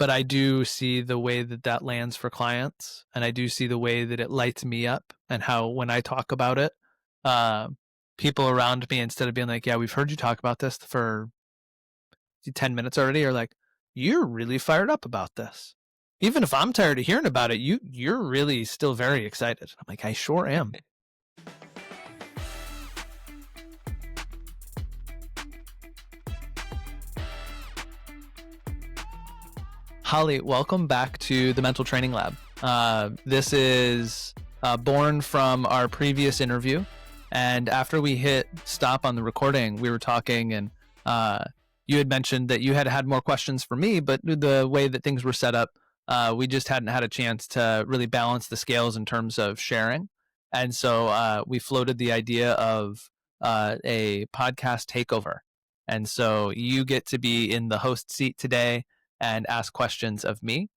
but I do see the way that that lands for clients, and I do see the way that it lights me up, and how when I talk about it, uh, people around me, instead of being like, yeah, we've heard you talk about this for 10 minutes already, are like, you're really fired up about this. Even if I'm tired of hearing about it, you're really still very excited. I'm like, I sure am. Holly, welcome back to the Mental Training Lab. This is born from our previous interview. And after we hit stop on the recording, we were talking, and you had mentioned that you had more questions for me, but the way that things were set up, we just hadn't had a chance to really balance the scales in terms of sharing. And so we floated the idea of a podcast takeover. And so you get to be in the host seat today and ask questions of me,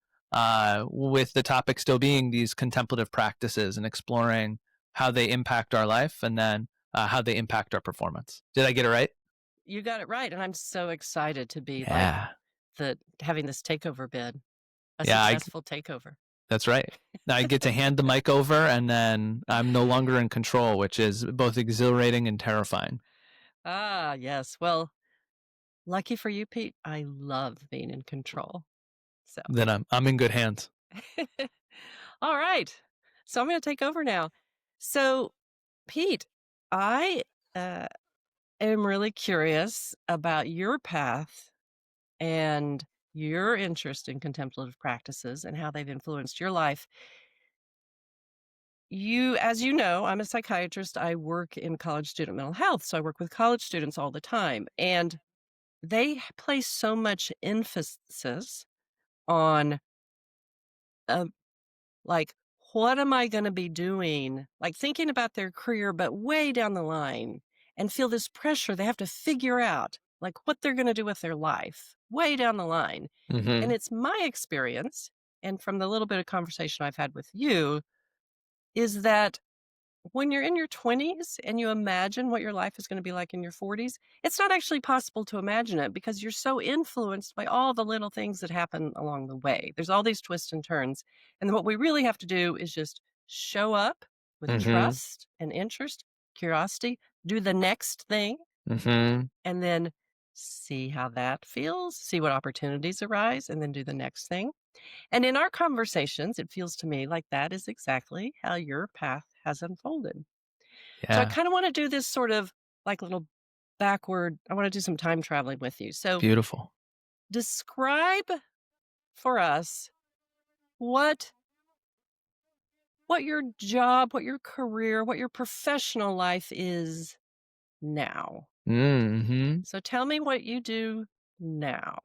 with the topic still being these contemplative practices and exploring how they impact our life, and then how they impact our performance. Did I get it right? You got it right. And I'm so excited to be having this takeover bid, a successful takeover. That's right. I get to hand the mic over, and then I'm no longer in control, which is both exhilarating and terrifying. Ah, yes. Well, lucky for you, Pete, I love being in control. So then I'm in good hands. All right. So I'm going to take over now. So, Pete, I am really curious about your path and your interest in contemplative practices and how they've influenced your life. As you know, I'm a psychiatrist. I work in college student mental health. So I work with college students all the time. And they place so much emphasis on, like, what am I going to be doing? Like thinking about their career, but way down the line, and feel this pressure. They have to figure out like what they're going to do with their life way down the line. Mm-hmm. And it's my experience, and from the little bit of conversation I've had with you, is that when you're in your 20s and you imagine what your life is going to be like in your 40s, it's not actually possible to imagine it because you're so influenced by all the little things that happen along the way. There's all these twists and turns. And what we really have to do is just show up with trust and interest, curiosity, do the next thing, and then see how that feels, see what opportunities arise, and then do the next thing. And in our conversations, it feels to me like that is exactly how your path has unfolded. Yeah. So I kind of want to do this sort of like little backward. I want to do some time traveling with you. So beautiful. Describe for us what your job, what your career, what your professional life is now. So tell me what you do now.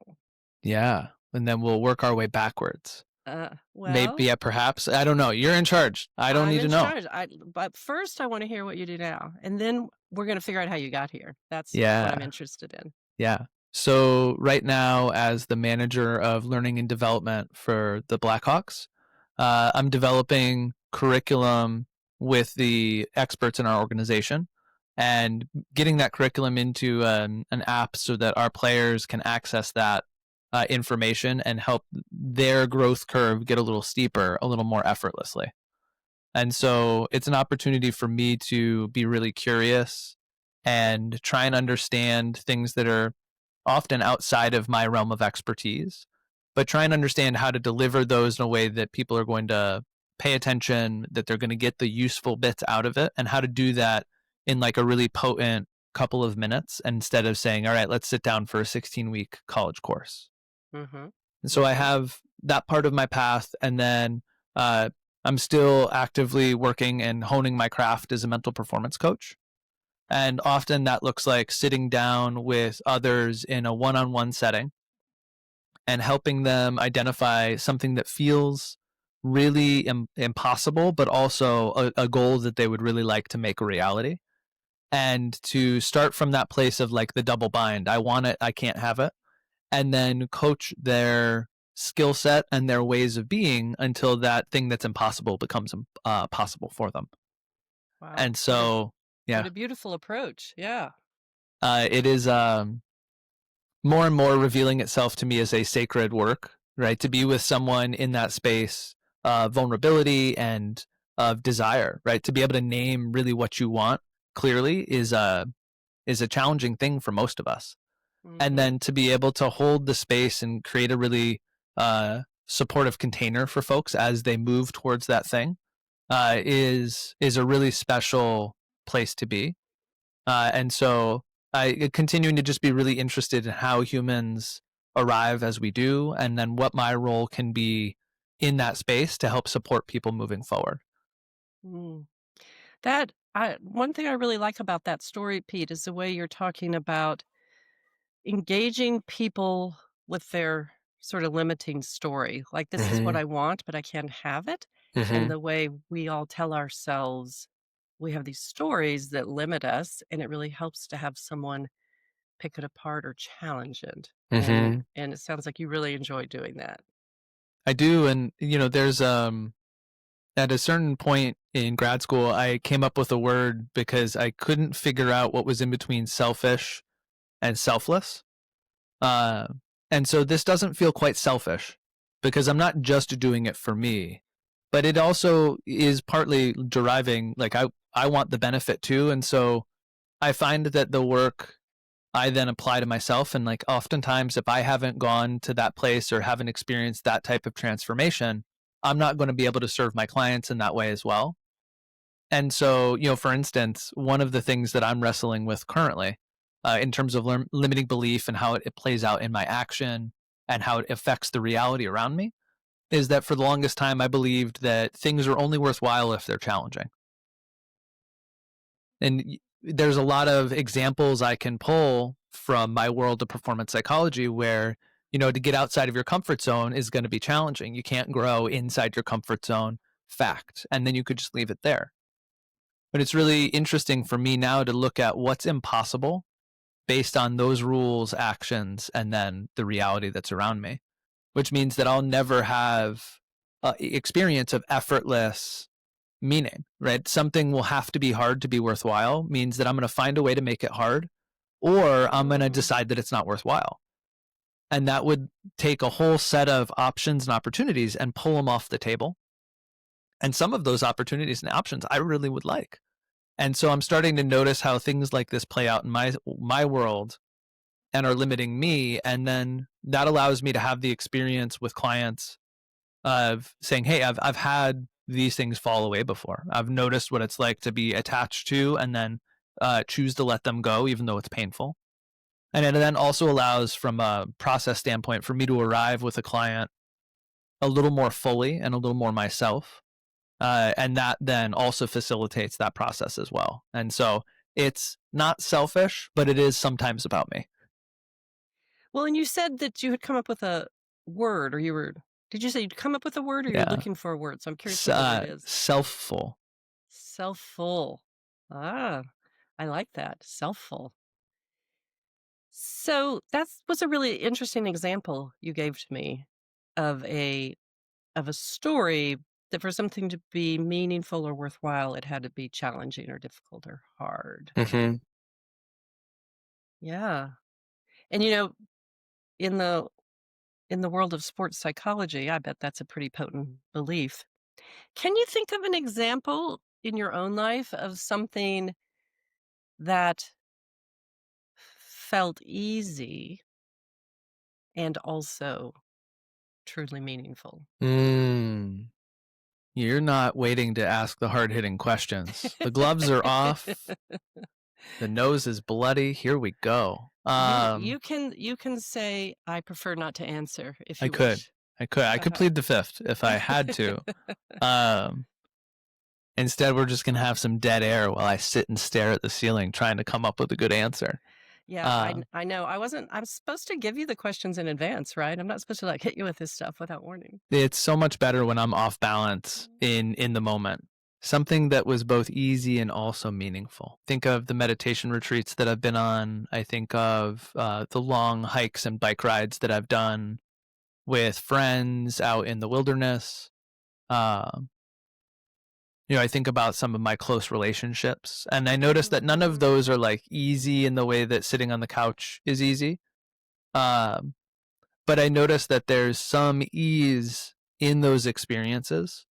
Yeah. And then we'll work our way backwards. Maybe, yeah, perhaps. I don't know. You're in charge. I don't need to know. But first, I want to hear what you do now. And then we're going to figure out how you got here. That's what I'm interested in. Yeah. So right now, as the manager of learning and development for the Blackhawks, I'm developing curriculum with the experts in our organization and getting that curriculum into an app so that our players can access that information and help their growth curve get a little steeper, a little more effortlessly. And so it's an opportunity for me to be really curious and try and understand things that are often outside of my realm of expertise, but try and understand how to deliver those in a way that people are going to pay attention, that they're going to get the useful bits out of it, and how to do that in like a really potent couple of minutes instead of saying, all right, let's sit down for a 16-week college course. And so I have that part of my path, and then I'm still actively working and honing my craft as a mental performance coach. And often that looks like sitting down with others in a one-on-one setting and helping them identify something that feels really impossible, but also a goal that they would really like to make a reality. And to start from that place of like the double bind, I want it, I can't have it. And then coach their skill set and their ways of being until that thing that's impossible becomes possible for them. Wow. And so, What a beautiful approach. Yeah. It is more and more revealing itself to me as a sacred work right? To be with someone in that space of vulnerability and of desire, right? To be able to name really what you want clearly is a challenging thing for most of us. And Mhm. then to be able to hold the space and create a really supportive container for folks as they move towards that thing is a really special place to be. And so I continuing to just be really interested in how humans arrive as we do, and then what my role can be in that space to help support people moving forward. Mm. That I one thing I really like about that story, Pete, is the way you're talking about engaging people with their sort of limiting story. Like, this is what Mhm. I want, but I can't have it. And Mhm. the way we all tell ourselves we have these stories that limit us, and it really helps to have someone pick it apart or challenge it. Mhm. And it sounds like you really enjoy doing that. I do, and there's at a certain point in grad school, I came up with a word because I couldn't figure out what was in between selfish and selfless. Uh, and so this doesn't feel quite selfish because I'm not just doing it for me, but it also is partly deriving, like I want the benefit too. And so I find that the work I then apply to myself. And like oftentimes, if I haven't gone to that place or haven't experienced that type of transformation, I'm not going to be able to serve my clients in that way as well. And so, for instance, one of the things that I'm wrestling with currently in terms of limiting belief and how it plays out in my action and how it affects the reality around me is that for the longest time, I believed that things are only worthwhile if they're challenging. And there's a lot of examples I can pull from my world of performance psychology where, to get outside of your comfort zone is going to be challenging. You can't grow inside your comfort zone, fact. And then you could just leave it there. But it's really interesting for me now to look at what's impossible based on those rules, actions, and then the reality that's around me, which means that I'll never have experience of effortless meaning, right? Something will have to be hard to be worthwhile means that I'm going to find a way to make it hard or I'm going to Mm. decide that it's not worthwhile. And that would take a whole set of options and opportunities and pull them off the table. And some of those opportunities and options I really would like. And so I'm starting to notice how things like this play out in my world and are limiting me. And then that allows me to have the experience with clients of saying, hey, I've had these things fall away before. I've noticed what it's like to be attached to and then choose to let them go, even though it's painful. And it then also allows, from a process standpoint, for me to arrive with a client a little more fully and a little more myself. And that then also facilitates that process as well. And so it's not selfish, but it is sometimes about me. Well, and you said that you had come up with a word, or did you say you'd come up with a word, or you're Yeah. looking for a word? So I'm curious what the word is. Selfful. Self-full. Ah, I like that. Self-full. So that was a really interesting example you gave to me of a story that for something to be meaningful or worthwhile, it had to be challenging or difficult or hard. Mhm. Yeah. And in the in the world of sports psychology, I bet that's a pretty potent belief. Can you think of an example in your own life of something that felt easy and also truly meaningful? Mm. You're not waiting to ask the hard hitting questions. The gloves are off. The nose is bloody. Here we go. You can say, "I prefer not to answer," if I you could. wish. I could Uh-huh. plead the fifth if I had to. Um, Instead, we're just gonna have some dead air while I sit and stare at the ceiling, trying to come up with a good answer. Yeah, Uh, I know. I'm supposed to give you the questions in advance, right? I'm not supposed to, like, hit you with this stuff without warning. it's so much better when I'm off balance in the moment. Something that was both easy and also meaningful. Think of the meditation retreats that I've been on. I think of the long hikes and bike rides that I've done with friends out in the wilderness. Um, I think about some of my close relationships, and I notice that none of Mhm. those are like easy in the way that sitting on the couch is easy. Um, but I noticed that there's some ease in those experiences.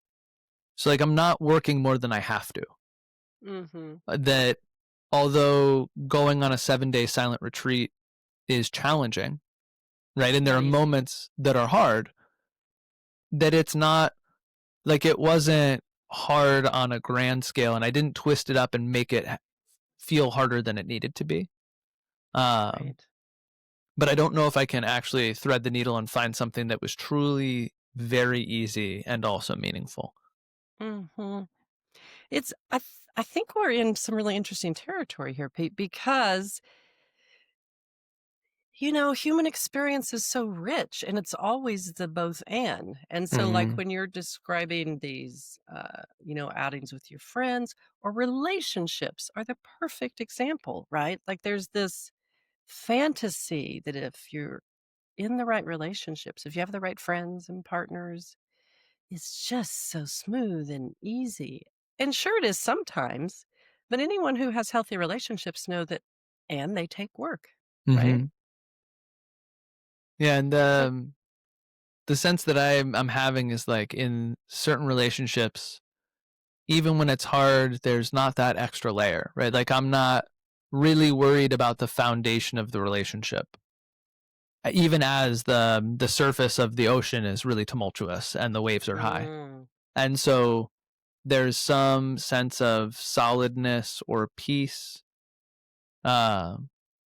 So like I'm not working more than I have to. Mhm. That although going on a 7-day silent retreat is challenging, right? And there Not are easy. moments that are hard, that it's not like it wasn't hard on a grand scale, and I didn't twist it up and make it feel harder than it needed to be. Um, Right. but I don't know if I can actually thread the needle and find something that was truly very easy and also meaningful. Mhm. I think we're in some really interesting territory here, Pete, because human experience is so rich and it's always the both and so like Hmm. when you're describing these outings with your friends or relationships are the perfect example, right? Like there's this fantasy that if you're in the right relationships, if you have the right friends and partners, it's just so smooth and easy. And sure it is sometimes, but anyone who has healthy relationships know that, and they take work, right? Hmm. Yeah, and Like, the sense that I'm having is like in certain relationships, even when it's hard, there's not that extra layer, right? Like I'm not really worried about the foundation of the relationship, even as the surface of the ocean is really tumultuous and the waves are high. mm, And so there's some sense of solidness or peace uh,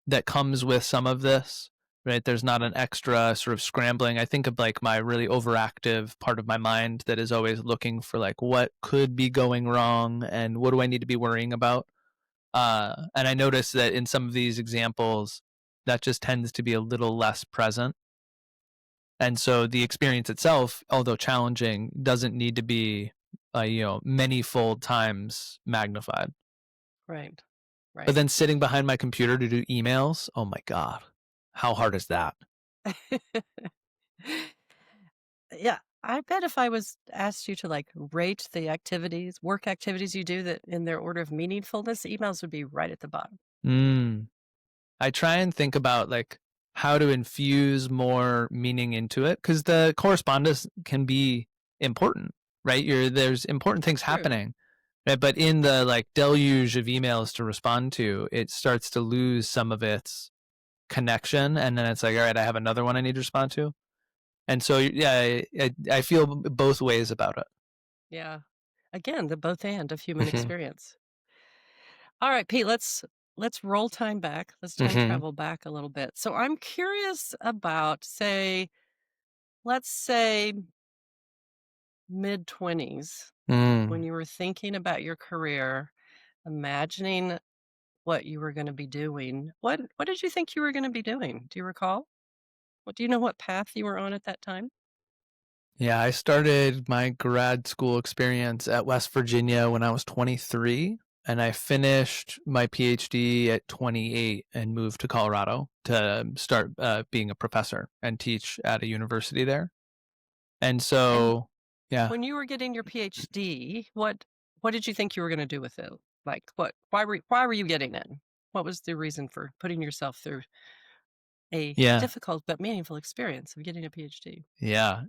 that comes with some of this, right? There's not an extra sort of scrambling. I think of like my really overactive part of my mind that is always looking for like what could be going wrong and what do I need to be worrying about. And I notice that in some of these examples, that just tends to be a little less present. And so the experience itself, although challenging, doesn't need to be, many fold times magnified. right, But right. then sitting behind my computer to do emails, oh my God, how hard is that? Yeah, I bet if I was asked you to like rate the activities, work activities you do that in their order of meaningfulness, emails would be right at the bottom. Mm. I try and think about like how to infuse more meaning into it because the correspondence can be important, right? There's important things True. happening, right? But in the like deluge of emails to respond to, it starts to lose some of its connection, and then it's like, all right, I have another one I need to respond to, and so yeah, I feel both ways about it. Yeah. Again, the both and of human Hmm. experience. All right, Pete, let's roll time back. Let's time Hmm. travel back a little bit. So I'm curious about let's say mid 20s when Mm. you were thinking about your career, imagining what you were going to be doing. What did you think you were going to be doing? Do you recall? What do you know what path you were on at that time? Yeah, I started my grad school experience at West Virginia when I was 23, and I finished my PhD at 28 and moved to Colorado to start being a professor and teach at a university there. And And so, yeah, when you were getting your PhD, what did you think you were going to do with it? Like what why were you getting it? What was the reason for putting yourself through a yeah, difficult but meaningful experience of getting a PhD? yeah.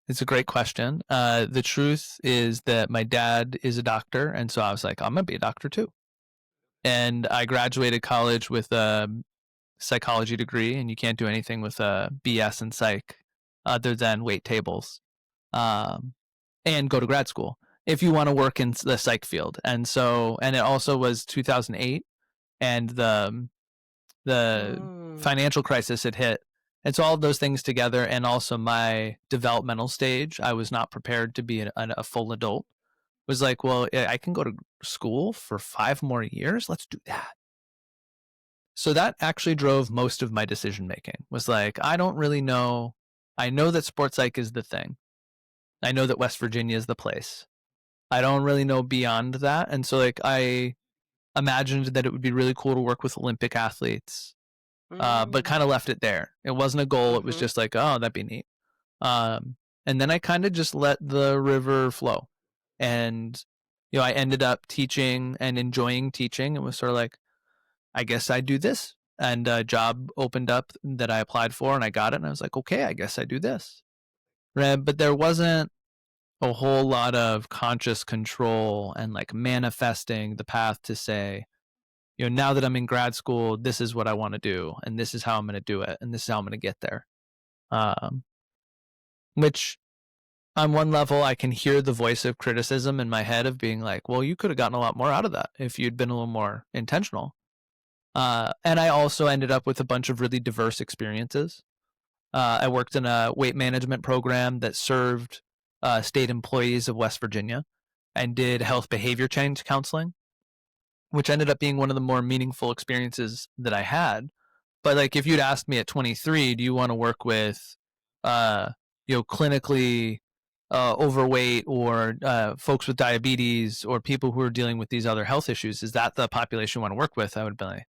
It's a great question. The truth is that my dad is a doctor, and so I was like, I'm gonna be a doctor too. And I graduated college with a psychology degree, and you can't do anything with a BS in psych other than wait tables, um, and go to grad school if you want to work in the psych field. And so, and it also was 2008, and the Mm, financial crisis had hit. And so all of those things together, and also my developmental stage, I was not prepared to be a full adult. Was like, well, I can go to school for 5 more years. Let's do that. So that actually drove most of my decision making. Was like, I don't really know. I know that sports psych is the thing. I know that West Virginia is the place. I don't really know beyond that. And so like I imagined that it would be really cool to work with Olympic athletes, but mm, kind of left it there. It wasn't a goal. It was mhm. just like, oh, that'd be neat. And then I kind of just let the river flow. And, I ended up teaching and enjoying teaching. It was sort of like, I guess I do this. and a job opened up that I applied for and I got it. And I was like, okay, I guess I do this. Right. But there wasn't a whole lot of conscious control and like manifesting the path to say, now that I'm in grad school, this is what I want to do, and this is how I'm going to do it, and this is how I'm going to get there. Um, which on one level, I can hear the voice of criticism in my head of being like, well, you could have gotten a lot more out of that if you'd been a little more intentional. And I also ended up with a bunch of really diverse experiences. I worked in a weight management program that served state employees of West Virginia and did health behavior change counseling, which ended up being one of the more meaningful experiences that I had. But like, if you'd asked me at 23, do you want to work with, uh, clinically overweight or folks with diabetes or people who are dealing with these other health issues? Is that the population you want to work with? I would be like,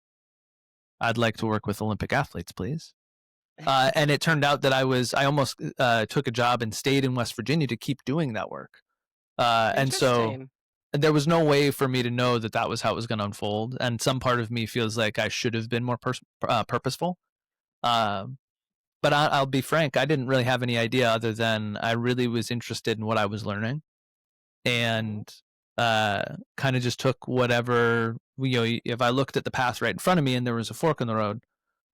I'd like to work with Olympic athletes, please. And it turned out that I almost took a job and stayed in West Virginia to keep doing that work. And so Interesting. there was no way for me to know that that was how it was going to unfold. And some part of me feels like I should have been more purposeful. Um, but I'll be frank, I didn't really have any idea other than I really was interested in what I was learning Mhm. and kind of just took whatever, if I looked at the path right in front of me and there was a fork in the road,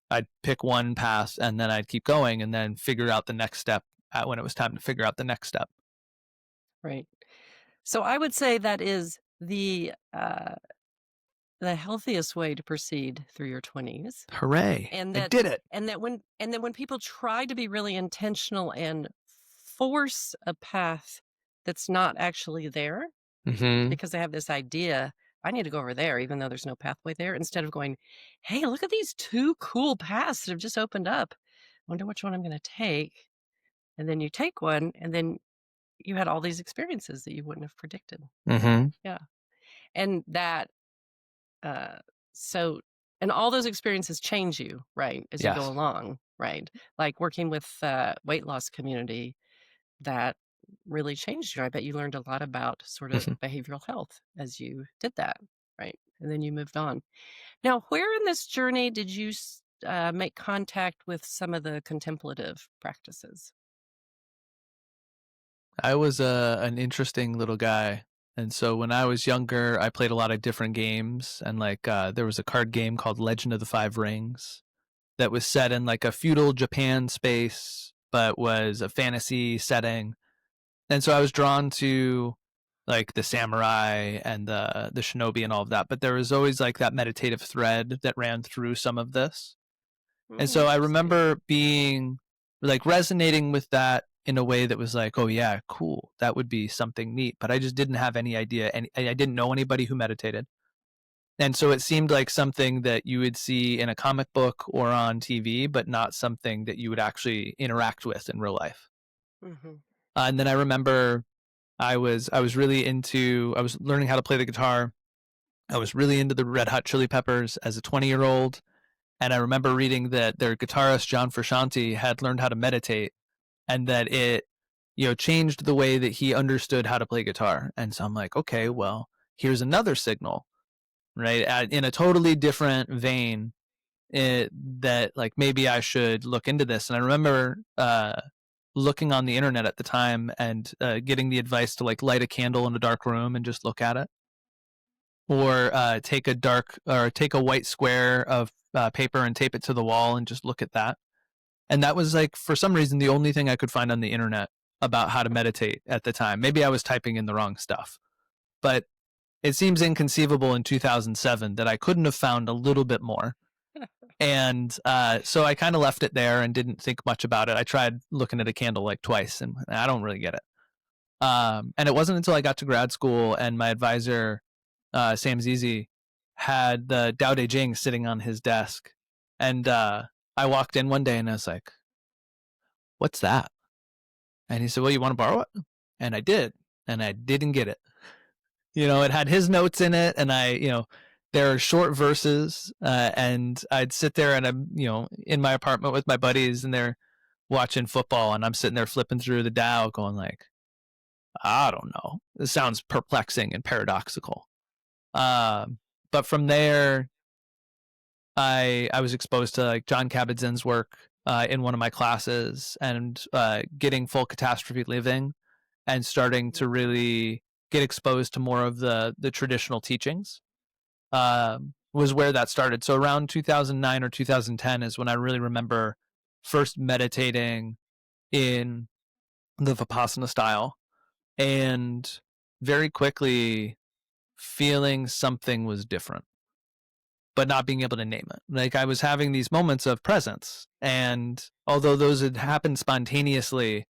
I'd pick one path and then I'd keep going and then figure out the next step when it was time to figure out the next step. Right. So I would say that is the healthiest way to proceed through your 20s. Hooray. And I that did it. when people try to be really intentional and force a path that's not actually there Hmm. because they have this idea, I need to go over there even though there's no pathway there, instead of going, "Hey, look at these 2 cool paths that have just opened up. Wonder which one I'm gonna take." And then you take one, and then you had all these experiences that you wouldn't have predicted. Hmm. Yeah. And that Uh, so and all those experiences change you, right, as you go Yes. along, right? Like working with, weight loss community, that really changed you. I bet you learned a lot about sort of behavioral health as you did that, right? And then you moved on. Now, where in this journey did you make contact with some of the contemplative practices? I was an interesting little guy. And so when I was younger, I played a lot of different games. And like, there was a card game called Legend of the Five Rings that was set in like a feudal Japan space, but was a fantasy setting. And so I was drawn to like the samurai and the shinobi and all of that. But there was always like that meditative thread that ran through some of this. And so I Interesting. remember being like resonating with that in a way that was like, oh yeah, cool. That would be something neat. But I just didn't have any idea. And I didn't know anybody who meditated. And so it seemed like something that you would see in a comic book or on TV, but not something that you would actually interact with in real life. Mhm. And then I remember I was learning how to play the guitar. I was really into the Red Hot Chili Peppers as a 20-year-old. And I remember reading that their guitarist, John Frusciante, had learned how to meditate and that it, changed the way that he understood how to play guitar. And so I'm like, okay, well, here's another signal, right? In a totally different vein, that like maybe I should look into this. And I remember looking on the internet at the time and getting the advice to like light a candle in a dark room and just look at it, or take a white square of paper and tape it to the wall and just look at that. And that was like, for some reason, the only thing I could find on the internet about how to meditate at the time. Maybe I was typing in the wrong stuff, but it seems inconceivable in 2007 that I couldn't have found a little bit more. And so I kind of left it there and didn't think much about it. I tried looking at a candle like twice and I don't really get it. And it wasn't until I got to grad school and my advisor, Sam Zizi, had the Tao Te Ching sitting on his desk. And I walked in one day and I was like, what's that? And he said, well, you want to borrow it? And I did. And I didn't get it. It had his notes in it. And there are short verses. And I'd sit there and I'm, in my apartment with my buddies and they're watching football. And I'm sitting there flipping through the Tao going like, I don't know. This sounds perplexing and paradoxical. Um, but from there, I was exposed to like John Kabat-Zinn's work in one of my classes, and getting full catastrophe living, and starting to really get exposed to more of the traditional teachings, was where that started. So around 2009 or 2010 is when I really remember first meditating in the Vipassana style, and very quickly feeling something was different, but not being able to name it. Like, I was having these moments of presence, and although those had happened spontaneously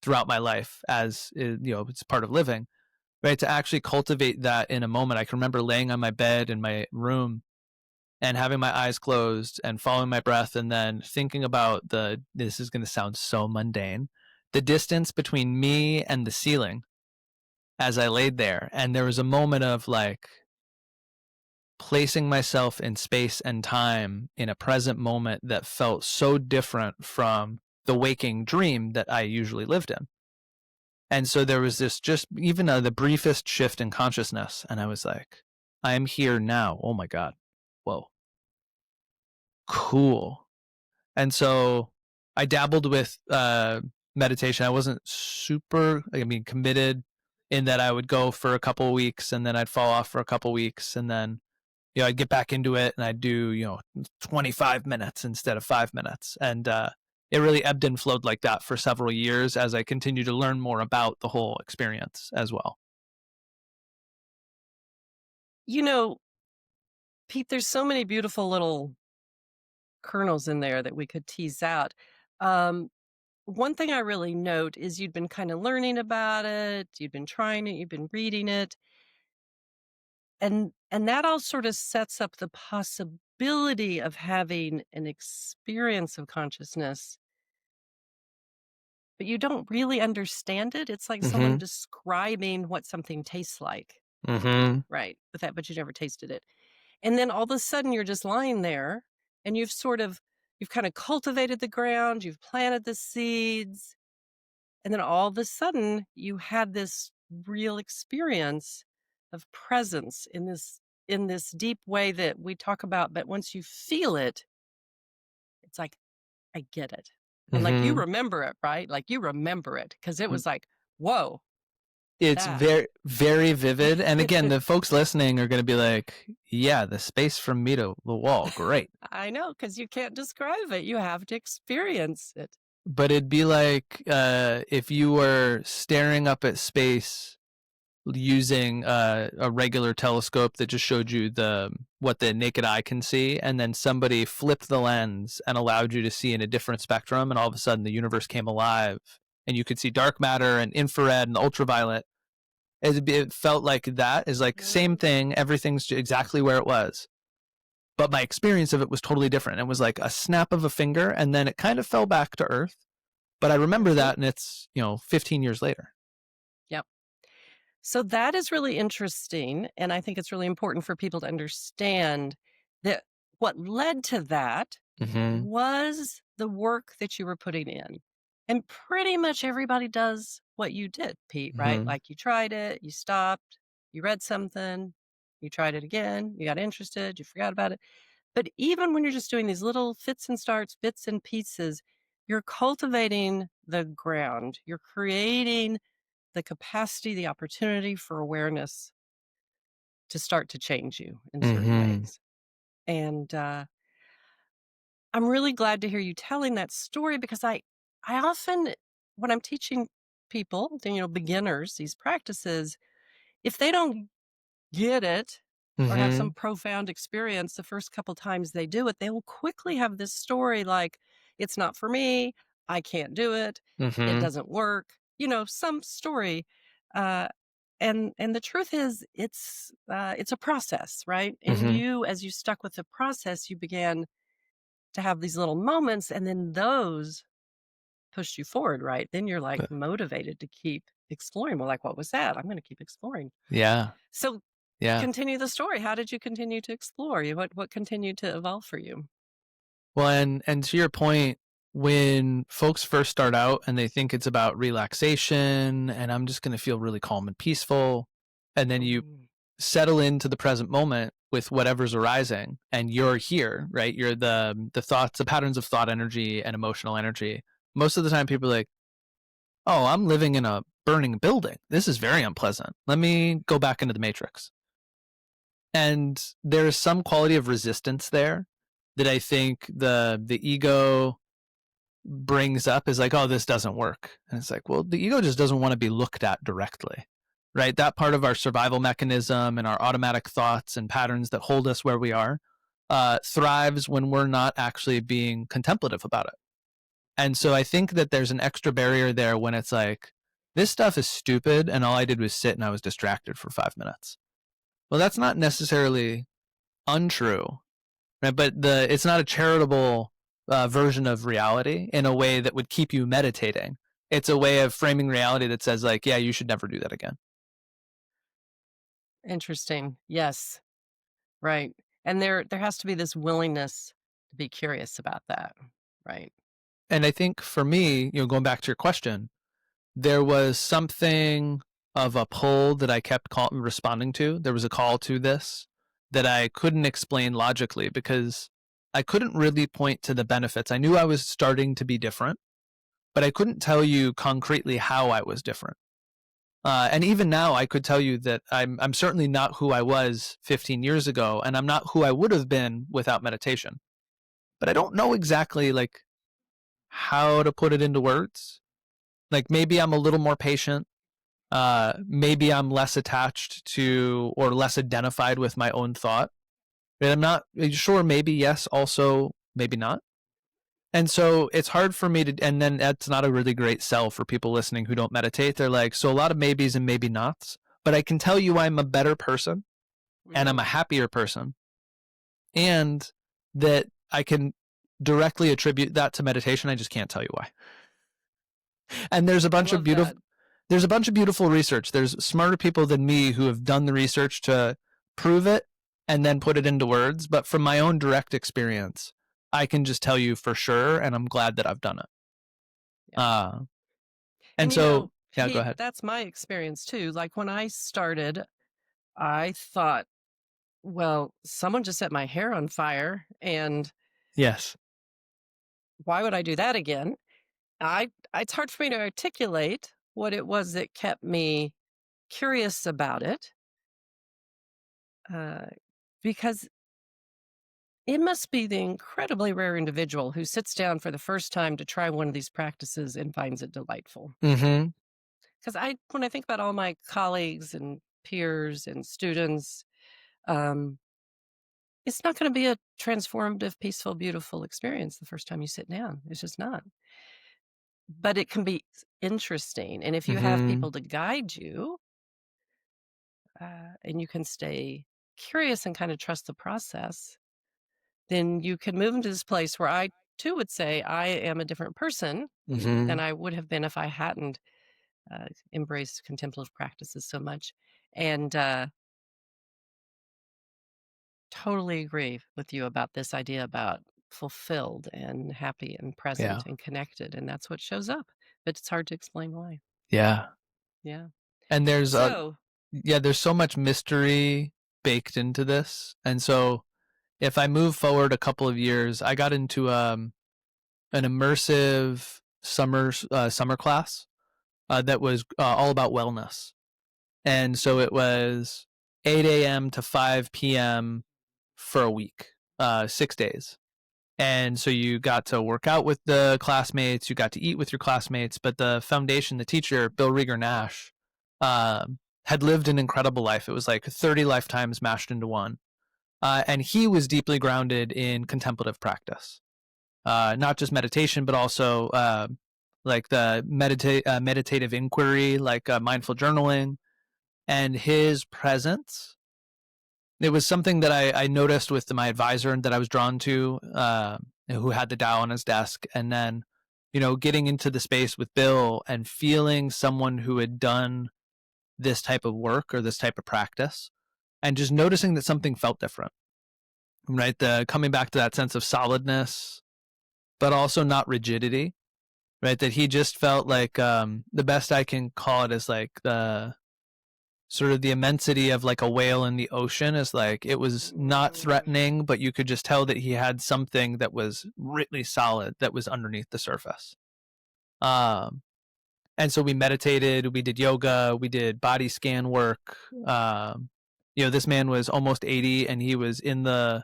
throughout my life, as it's part of living, right? To actually cultivate that in a moment, I can remember laying on my bed in my room and having my eyes closed and following my breath, and then thinking about this is going to sound so mundane, the distance between me and the ceiling as I laid there. And there was a moment of like placing myself in space and time in a present moment that felt so different from the waking dream that I usually lived in. And so there was this, just even the briefest shift in consciousness. And I was like, I am here now. Oh my God. Whoa. Cool. And so I dabbled with meditation. I wasn't super, committed, in that I would go for a couple of weeks and then I'd fall off for a couple of weeks, and then I'd get back into it and I'd do 25 minutes instead of 5 minutes, and it really ebbed and flowed like that for several years as I continued to learn more about the whole experience as well. You know, Pete, there's so many beautiful little kernels in there that we could tease out. Um, One thing I really note is you'd been kind of learning about it, you'd been trying it, you've been reading it, and that all sort of sets up the possibility of having an experience of consciousness, but you don't really understand it. It's like someone Mm-hmm. describing what something tastes like, Mm-hmm. right? But you never tasted it. And then all of a sudden you're just lying there and you've kind of cultivated the ground, you've planted the seeds, and then all of a sudden you had this real experience of presence in this deep way that we talk about, but once you feel it, it's like, I get it. And like you Mm-hmm. remember it, right? Like you remember it because it was like, whoa, It's that. very, very vivid. And again, the folks listening are going to be like, yeah, the space from me to the wall, great. I know, because you can't describe it. You have to experience it. But it'd be like if you were staring up at space using a regular telescope that just showed you what the naked eye can see, and then somebody flipped the lens and allowed you to see in a different spectrum, and all of a sudden the universe came alive, and you could see dark matter and infrared and ultraviolet. It felt like that is like same thing. Everything's exactly where it was, but my experience of it was totally different. It was like a snap of a finger, and then it kind of fell back to earth. But I remember Mhm. that, and it's 15 years later. Yep. So that is really interesting, and I think it's really important for people to understand that what led to that Mm-hmm. was the work that you were putting in. And pretty much everybody does what you did, Pete, right? Mm-hmm. Like you tried it, you stopped, you read something, you tried it again, you got interested, you forgot about it. But even when you're just doing these little fits and starts, bits and pieces, you're cultivating the ground. You're creating the capacity, the opportunity for awareness to start to change you in certain Mm-hmm. ways. And I'm really glad to hear you telling that story because I often, when I'm teaching people, beginners, these practices, if they don't get it or have Mm-hmm. some profound experience the first couple times they do it, they will quickly have this story like, it's not for me, I can't do it, it Mm-hmm. doesn't work, some story. Uh, and the truth is, it's a process, right? And Mm-hmm. you, as you stuck with the process, you began to have these little moments, and then those pushed you forward, right? Then you're like motivated to keep exploring. Well, like, what was that? I'm going to keep exploring. Yeah. So Yeah. continue the story. How did you continue to explore? What continued to evolve for you? Well, and to your point, when folks first start out and they think it's about relaxation and I'm just going to feel really calm and peaceful, and then you Mm, settle into the present moment, with whatever's arising, and you're here, right? You're the thoughts, the patterns of thought energy and emotional energy. Most of the time people are like, oh, I'm living in a burning building. This is very unpleasant. Let me go back into the matrix. And there's some quality of resistance there that I think the ego brings up is like, oh, this doesn't work. And it's like, well, the ego just doesn't want to be looked at directly, right? That part of our survival mechanism and our automatic thoughts and patterns that hold us where we are thrives when we're not actually being contemplative about it. And so I think that there's an extra barrier there when it's like, this stuff is stupid and all I did was sit and I was distracted for 5 minutes. Well, that's not necessarily untrue, right? But it's not a charitable version of reality in a way that would keep you meditating. It's a way of framing reality that says like, yeah, you should never do that again. Interesting. Yes. Right. And there has to be this willingness to be curious about that. Right. And I think for me, going back to your question, there was something of a pull that I kept responding to. There was a call to this that I couldn't explain logically because I couldn't really point to the benefits. I knew I was starting to be different, but I couldn't tell you concretely how I was different. And even now, I could tell you that I'm certainly not who I was 15 years ago, and I'm not who I would have been without meditation. But I don't know exactly like how to put it into words. Like maybe I'm a little more patient. Maybe I'm less attached to or less identified with my own thought. And I'm not sure. Maybe yes. Also, maybe not. And so it's hard for me to, and then that's not a really great sell for people listening who don't meditate. They're like, so a lot of maybes and maybe nots, but I can tell you I'm a better person and I'm a happier person, and that I can directly attribute that to meditation. I just can't tell you why. And there's a bunch of beautiful, there's a bunch of beautiful research. There's smarter people than me who have done the research to prove it and then put it into words. But from my own direct experience, I can just tell you for sure, and I'm glad that I've done it. Yeah. And so, yeah, Pete, go ahead. That's my experience too. Like when I started, I thought, well, someone just set my hair on fire, and yes, why would I do that again? It's hard for me to articulate what it was that kept me curious about it, because it must be the incredibly rare individual who sits down for the first time to try one of these practices and finds it delightful. Mm-hmm. Because when I think about all my colleagues and peers and students, it's not going to be a transformative, peaceful, beautiful experience the first time you sit down. It's just not. But it can be interesting. And if you have people to guide you, and you can stay curious and kind of trust the process, then you can move into this place where I too would say I am a different person than I would have been if I hadn't embraced contemplative practices so much. And totally agree with you about this idea about fulfilled and happy and present and connected. And that's what shows up. But it's hard to explain why. Yeah. Yeah. And there's there's so much mystery baked into this. And so if I move forward a couple of years, I got into an immersive summer class that was all about wellness. And so it was 8 a.m. to 5 p.m. for a week, 6 days. And so you got to work out with the classmates, you got to eat with your classmates, but the foundation, the teacher, Bill Rieger Nash, had lived an incredible life. It was like 30 lifetimes mashed into one. And he was deeply grounded in contemplative practice, not just meditation, but also like the meditative inquiry, like mindful journaling. And his presence, it was something that I noticed with my advisor and that I was drawn to, who had the Tao on his desk. And then, getting into the space with Bill and feeling someone who had done this type of work or this type of practice, and just noticing that something felt different, right? Coming back to that sense of solidness, but also not rigidity, right? That he just felt like the best I can call it is like sort of the immensity of like a whale in the ocean. Is like it was not Mm, threatening, but you could just tell that he had something that was really solid that was underneath the surface. Um, and so we meditated, we did yoga, we did body scan work. This man was almost 80, and he was in the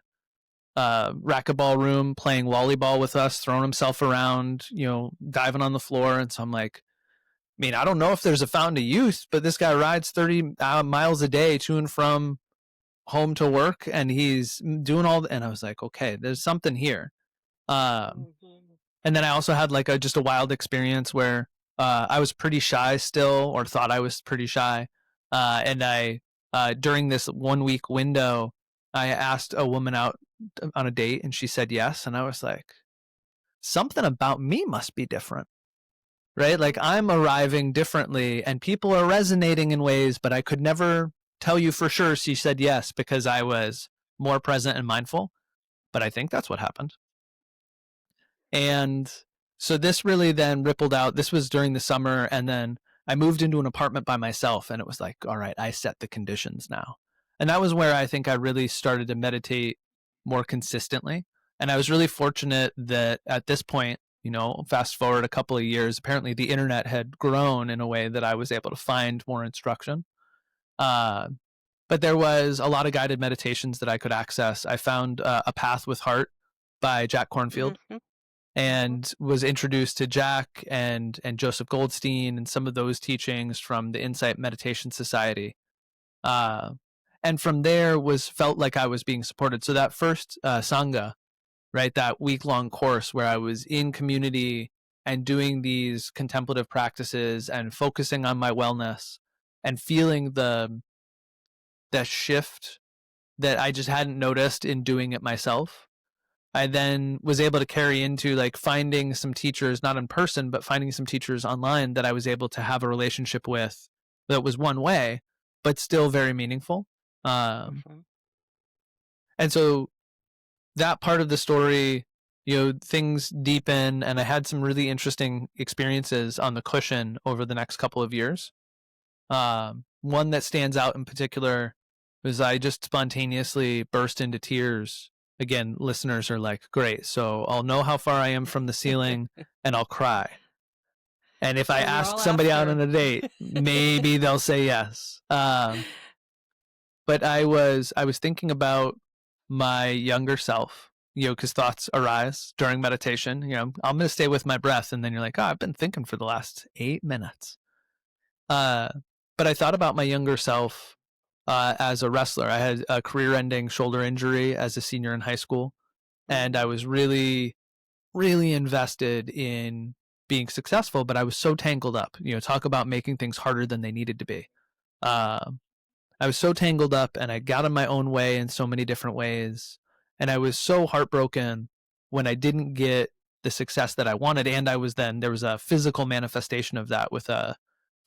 racquetball room playing volleyball with us, throwing himself around, diving on the floor. And so I'm like, I mean, I don't know if there's a fountain of youth, but this guy rides 30 miles a day to and from home to work, and he's doing and I was like, okay, there's something here. Um, mhm, and then I also had like just a wild experience where I was pretty shy still, or thought I was pretty shy. And I, during this 1 week window, I asked a woman out on a date, and she said yes. And I was like, something about me must be different, right? Like mhm, I'm arriving differently and people are resonating in ways, but I could never tell you for sure she said yes because I was more present and mindful. But I think that's what happened. And so this really then rippled out. This was during the summer. And then I moved into an apartment by myself, and it was like, all right, I set the conditions now. And that was where I think I really started to meditate more consistently. And I was really fortunate that at this point, fast forward a couple of years, apparently the internet had grown in a way that I was able to find more instruction. Uh, but there was a lot of guided meditations that I could access. I found A Path with Heart by Jack Kornfield, mhm, mhm, and was introduced to Jack and Joseph Goldstein and some of those teachings from the Insight Meditation Society. Uh, and from there was felt like I was being supported. So that first Sangha, right, that week-long course where I was in community and doing these contemplative practices and focusing on my wellness and feeling the shift that I just hadn't noticed in doing it myself. I then was able to carry into like finding some teachers, not in person, but finding some teachers online that I was able to have a relationship with that was one way, but still very meaningful. Um, mhm. and so that part of the story, things deepen, and I had some really interesting experiences on the cushion over the next couple of years. One that stands out in particular was I just spontaneously burst into tears. Again, listeners are like, great. So I'll know how far I am from the ceiling and I'll cry. And if I And we're ask all somebody out on after. a date, maybe they'll say yes. But I was thinking about my younger self, because thoughts arise during meditation. I'm going to stay with my breath. And then you're like, oh, I've been thinking for the last 8 minutes. Uh, but I thought about my younger self as a wrestler. I had a career-ending shoulder injury as a senior in high school, and I Mm, was really, really invested in being successful. But I was so tangled up. Talk about making things harder than they needed to be. Uh, I was so tangled up, and I got in my own way in so many different ways, and I was so heartbroken when I didn't get the success that I wanted. And there was a physical manifestation of that with a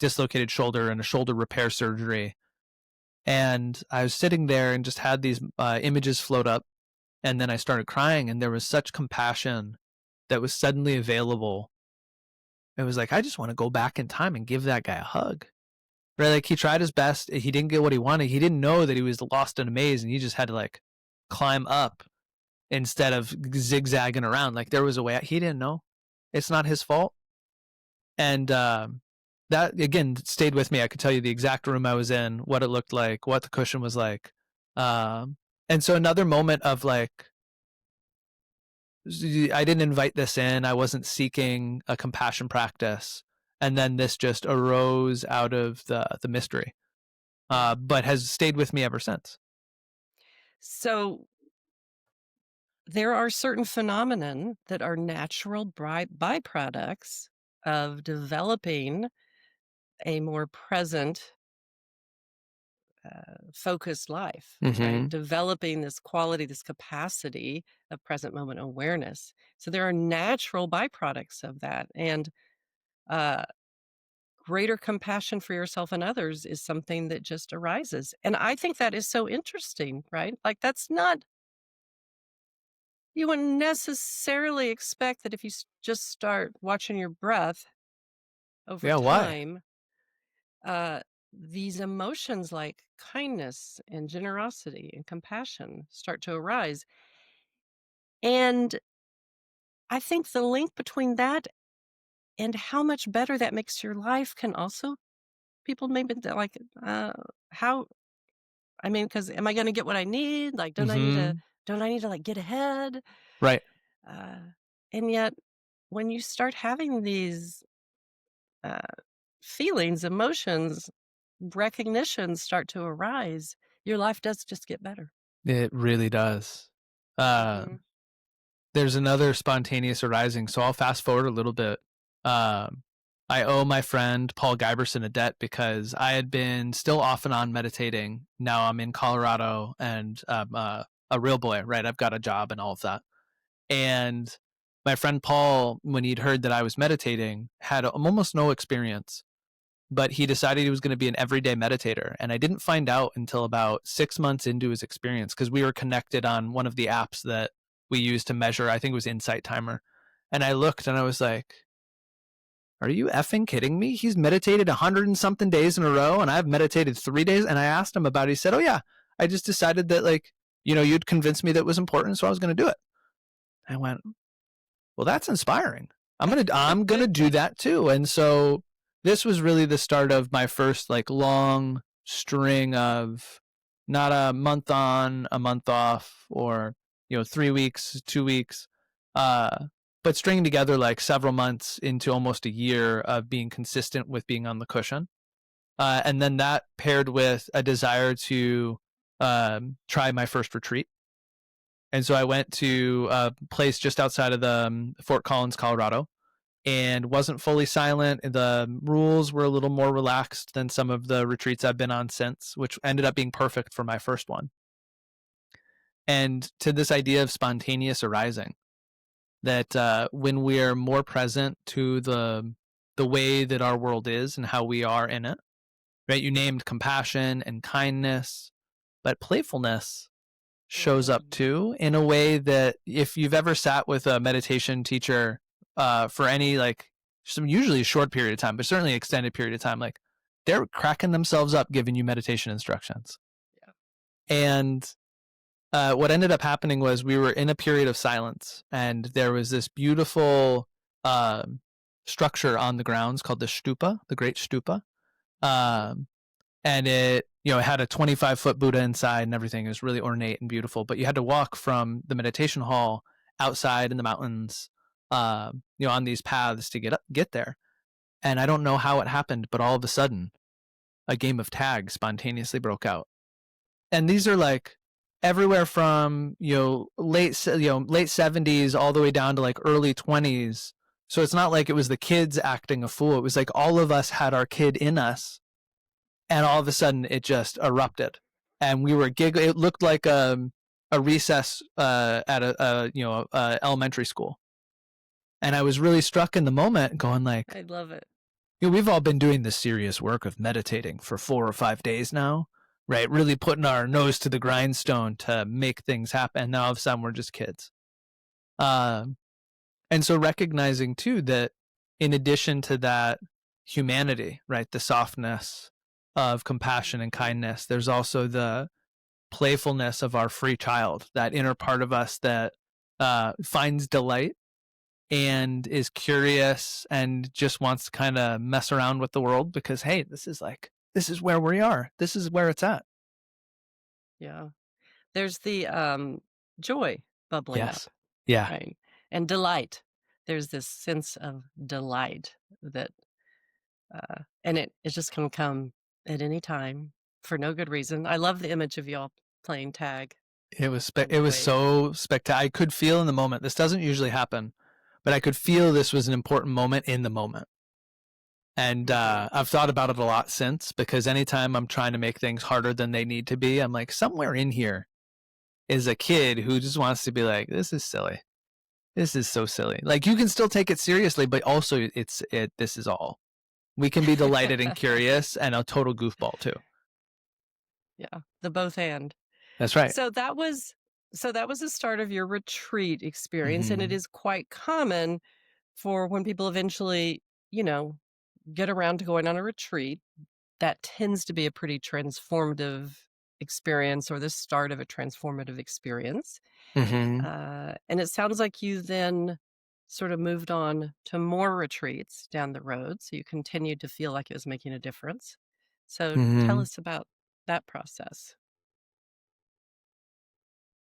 dislocated shoulder and a shoulder repair surgery. And I was sitting there and just had these images float up. And then I started crying, and there was such compassion that was suddenly available. It was like, I just want to go back in time and give that guy a hug. Right? Like he tried his best. He didn't get what he wanted. He didn't know that he was lost in a maze, and he just had to like climb up instead of zigzagging around. Like there was a way out. He didn't know. It's not his fault. And that again stayed with me. I could tell you the exact room I was in, what it looked like, what the cushion was like. Um, and so another moment of like, I didn't invite this in. I wasn't seeking a compassion practice. And then this just arose out of the mystery, mm. but has stayed with me ever since. So there are certain phenomenon that are natural byproducts of developing a more present, focused life, right? Mm-hmm. Developing this quality, this capacity of present moment awareness. So there are natural byproducts of that. And uh, greater compassion for yourself and others is something that just arises. And I think that is so interesting, right? Like, that's not, you wouldn't necessarily expect that if you just start watching your breath over Yeah. Why? time, these emotions like kindness and generosity and compassion start to arise. And I think the link between that and how much better that makes your life can also people maybe they're like, uh, how I mean, because am I gonna get what I need? Like, Mhm. don't I need to, like, get ahead? Right. Uh, and yet, when you start having these, uh, feelings, emotions, recognitions start to arise, your life does just get better. It really does. Uh, Mhm. there's another spontaneous arising, so I'll fast forward a little bit. Um, I owe my friend Paul Giberson a debt because I had been still off and on meditating. Now I'm in Colorado and a real boy, right? I've got a job and all of that. And my friend Paul, when he'd heard that I was meditating, had almost no experience, but he decided he was going to be an everyday meditator. And I didn't find out until about 6 months into his experience because we were connected on one of the apps that we use to measure. I think it was Insight Timer. And I looked and I was like, are you effing kidding me? He's meditated 100 and something days in a row, and I've meditated 3 days. And I asked him about it. He said, oh, yeah, I just decided that, like, you'd convinced me that it was important, so I was going to do it. I went, well, that's inspiring. I'm gonna do that too. And so this was really the start of my first like long string of not a month on, a month off, or 3 weeks, 2 weeks, uh, but stringing together like several months into almost a year of being consistent with being on the cushion. And then that paired with a desire to try my first retreat. And so I went to a place just outside of the Fort Collins, Colorado, and wasn't fully silent. The rules were a little more relaxed than some of the retreats I've been on since, which ended up being perfect for my first one. And to this idea of spontaneous arising, that when we're more present to the way that our world is and how we are in it, right? You named compassion and kindness, but playfulness shows up Mm. too in a way that if you've ever sat with a meditation teacher for any like some usually a short period of time, but certainly extended period of time, like they're cracking themselves up giving you meditation instructions. Yeah. And what ended up happening was we were in a period of silence, and there was this beautiful um, structure on the grounds called the stupa, the Great Stupa. Mhm. Um, and it had a 25-foot Buddha inside and everything. It was really ornate and beautiful, but you had to walk from the meditation hall outside in the mountains, on these paths to get there. And I don't know how it happened, but all of a sudden a game of tag spontaneously broke out. And these are like everywhere from late 70s all the way down to like early 20s. So it's not like it was the kids acting a fool. It was like all of us had our kid in us, and all of a sudden it just erupted, and we were giggling. It looked like a recess at a elementary school, and I was really struck in the moment, going like, I love it. we've all been doing this serious work of meditating for 4 or 5 days now, right? Really putting our nose to the grindstone to make things happen. And now all of a sudden we're just kids. Um, and so recognizing too that in addition to that humanity, right, the softness of compassion and Mhm. kindness, there's also the playfulness of our free child, that inner part of us that finds delight and is curious and just wants to kind of mess around with the world because, hey, this is where we are. This is where it's at. Yeah. There's the, joy bubbling Yes. up, Yeah. right? And delight. There's this sense of delight that, and it just can come at any time for no good reason. I love the image of y'all playing tag, by It the was way. so spectacular. I could feel in the moment. This doesn't usually happen, but I could feel this was an important moment in the moment. And Mhm. I've thought about it a lot since, because anytime I'm trying to make things harder than they need to be, I'm like, somewhere in here is a kid who just wants to be like, this is silly. This is so silly. Like, you can still take it seriously, but also this is all. We can be delighted and curious and a total goofball too. Yeah, the both and. That's right. So that was the start of your retreat experience, and it Mm-hmm. is quite common for when people eventually, you know, get around to going on a retreat. that tends to be a pretty transformative experience or the start of a transformative experience. Hmm. And it sounds like you then sort of moved on to more retreats down the road. So you continued to feel like it was making a difference. So tell Hmm. us about that process.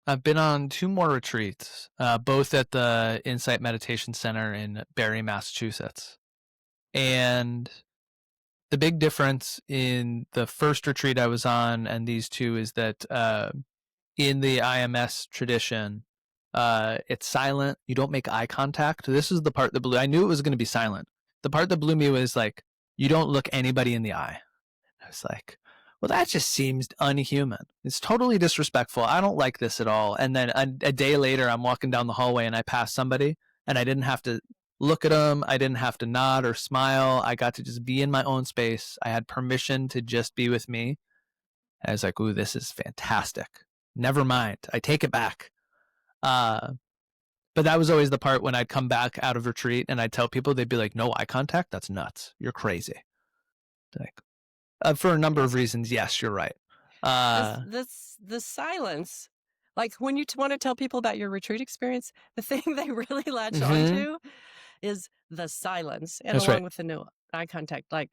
I've been on 2 more retreats, both at the Insight Meditation Center in Barre, Massachusetts. And the big difference in the first retreat I was on and these 2 is that in the IMS tradition, it's silent. You don't make eye contact. This is the part that blew. I knew it was going to be silent. The part that blew me was like, you don't look anybody in the eye. I was like, well, that just seems unhuman. It's totally disrespectful. I don't like this at all. And then a day later, I'm walking down the hallway and I pass somebody and I didn't have to look at them. I didn't have to nod or smile. I got to just be in my own space. I had permission to just be with me. And I was like, ooh, this is fantastic. Never mind. I take it back. Uh, but that was always the part when I'd come back out of retreat and I'd tell people, they'd be like, no eye contact? That's nuts. You're crazy. Like, for a number Yeah. of reasons, yes, you're right. The silence, like when you want to tell people about your retreat experience, the thing they really latch Mm-hmm. onto is the silence, and That's right. along with the no eye contact. Like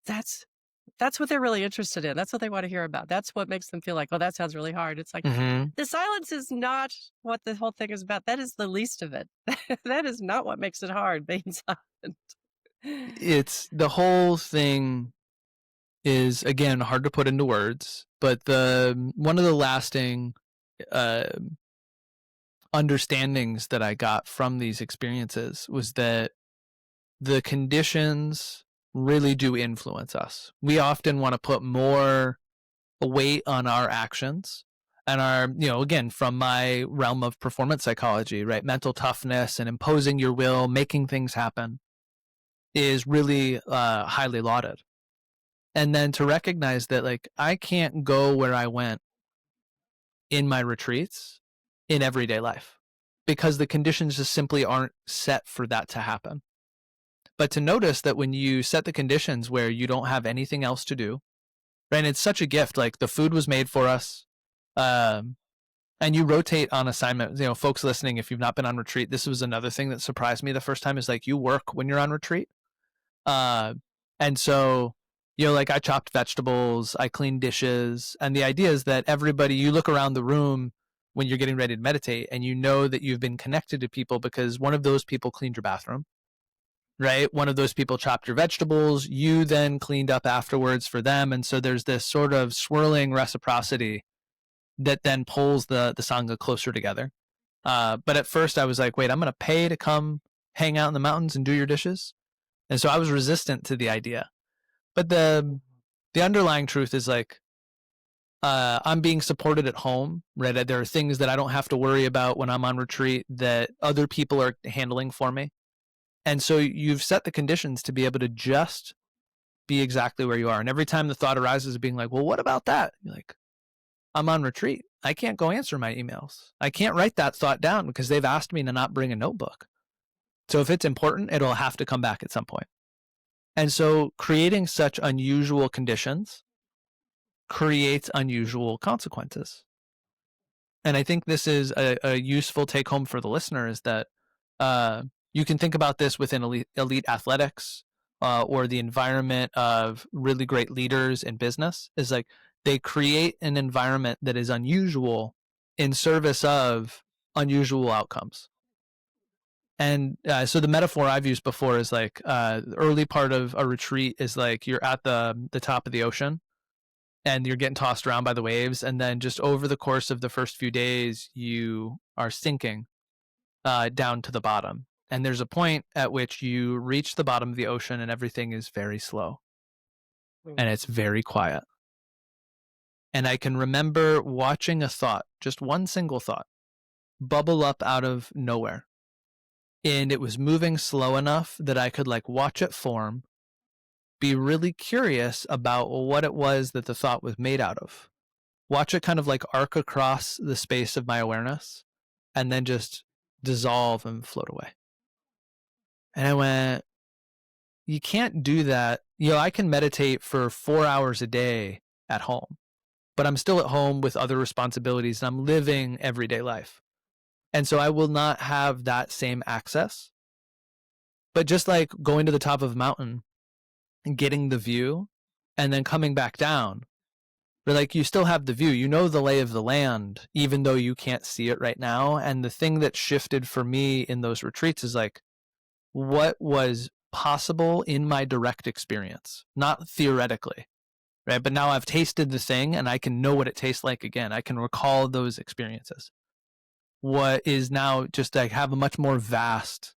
that's that's what they're really interested in. That's what they want to hear about. That's what makes them feel like, oh, that sounds really hard. It's like Mm-hmm. the silence is not what the whole thing is about. That is the least of it. That is not what makes it hard, being silent. It's the whole thing is again hard to put into words, but the one of the lasting uh, understandings that I got from these experiences was that the conditions really do influence us. We often want to put more weight on our actions and our, again, from my realm of performance psychology, right? Mental toughness and imposing your will, making things happen is really highly lauded. And then to recognize that, like, I can't go where I went in my retreats in everyday life because the conditions just simply aren't set for that to happen. But to notice that when you set the conditions where you don't have anything else to do, right? And it's such a gift. Like the food was made for us. Um, and you rotate on assignment. Folks listening, if you've not been on retreat, this was another thing that surprised me the first time is like you work when you're on retreat. Uh, and so, like I chopped vegetables, I cleaned dishes. And the idea is that everybody, you look around the room when you're getting ready to meditate and you know that you've been connected to people because one of those people cleaned your bathroom, right? One of those people chopped your vegetables. You then cleaned up afterwards for them. And so there's this sort of swirling reciprocity that then pulls the Sangha closer together. But at first I was like, wait, I'm going to pay to come hang out in the mountains and do your dishes. And so I was resistant to the idea. But the underlying truth is like, I'm being supported at home, right? There are things that I don't have to worry about when I'm on retreat that other people are handling for me. And so you've set the conditions to be able to just be exactly where you are. And every time the thought arises of being like, well, what about that? You're like, I'm on retreat. I can't go answer my emails. I can't write that thought down because they've asked me to not bring a notebook. So if it's important, it'll have to come back at some point. And so creating such unusual conditions creates unusual consequences. And I think this is a useful take home for the listener is that you can think about this within elite athletics or the environment of really great leaders in business is like they create an environment that is unusual in service of unusual outcomes. And so the metaphor I've used before is like the early part of a retreat is like you're at the top of the ocean and you're getting tossed around by the waves. And then just over the course of the first few days, you are sinking down to the bottom. And there's a point at which you reach the bottom of the ocean and everything is very slow and it's very quiet. And I can remember watching a thought, just one single thought, bubble up out of nowhere. And it was moving slow enough that I could like watch it form, be really curious about what it was that the thought was made out of. Watch it kind of like arc across the space of my awareness and then just dissolve and float away. And I went, you can't do that. I can meditate for 4 hours a day at home, but I'm still at home with other responsibilities and I'm living everyday life. And so I will not have that same access. But just like going to the top of a mountain and getting the view and then coming back down, but like you still have the view, the lay of the land, even though you can't see it right now. And the thing that shifted for me in those retreats is like what was possible in my direct experience, not theoretically, right? But now I've tasted the thing and I can know what it tastes like again. I can recall those experiences. What is now just like have a much more vast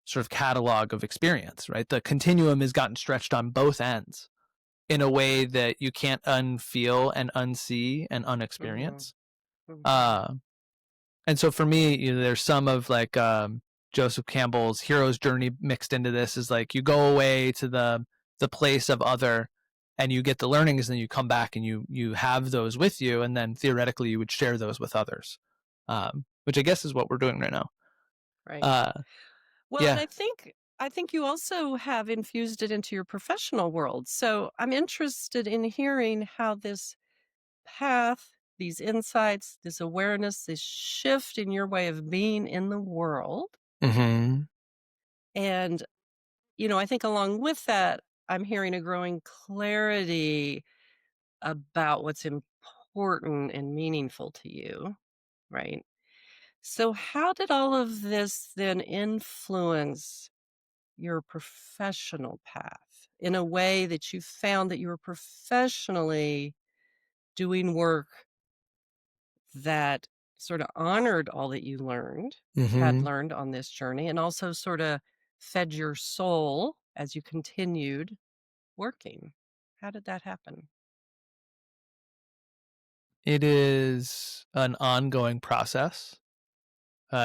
sort of catalog of experience, right? The continuum has gotten stretched on both ends in a way that you can't unfeel and unsee and Mhm, unexperience. mhm. Uh, and so for me, there's some of like Joseph Campbell's hero's journey mixed into this is like you go away to the place of other and you get the learnings and then you come back and you have those with you and then theoretically you would share those with others, which I guess is what we're doing right now. Right. Uh, Well, and yeah. I think you also have infused it into your professional world. So I'm interested in hearing how this path, these insights, this awareness, this shift in your way of being in the world. Hmm. And, I think along with that, I'm hearing a growing clarity about what's important and meaningful to you, right? So, how did all of this then influence your professional path in a way that you found that you were professionally doing work that sort of honored all that you had Hmm. learned on this journey, and also sort of fed your soul as you continued working? How did that happen? It is an ongoing process.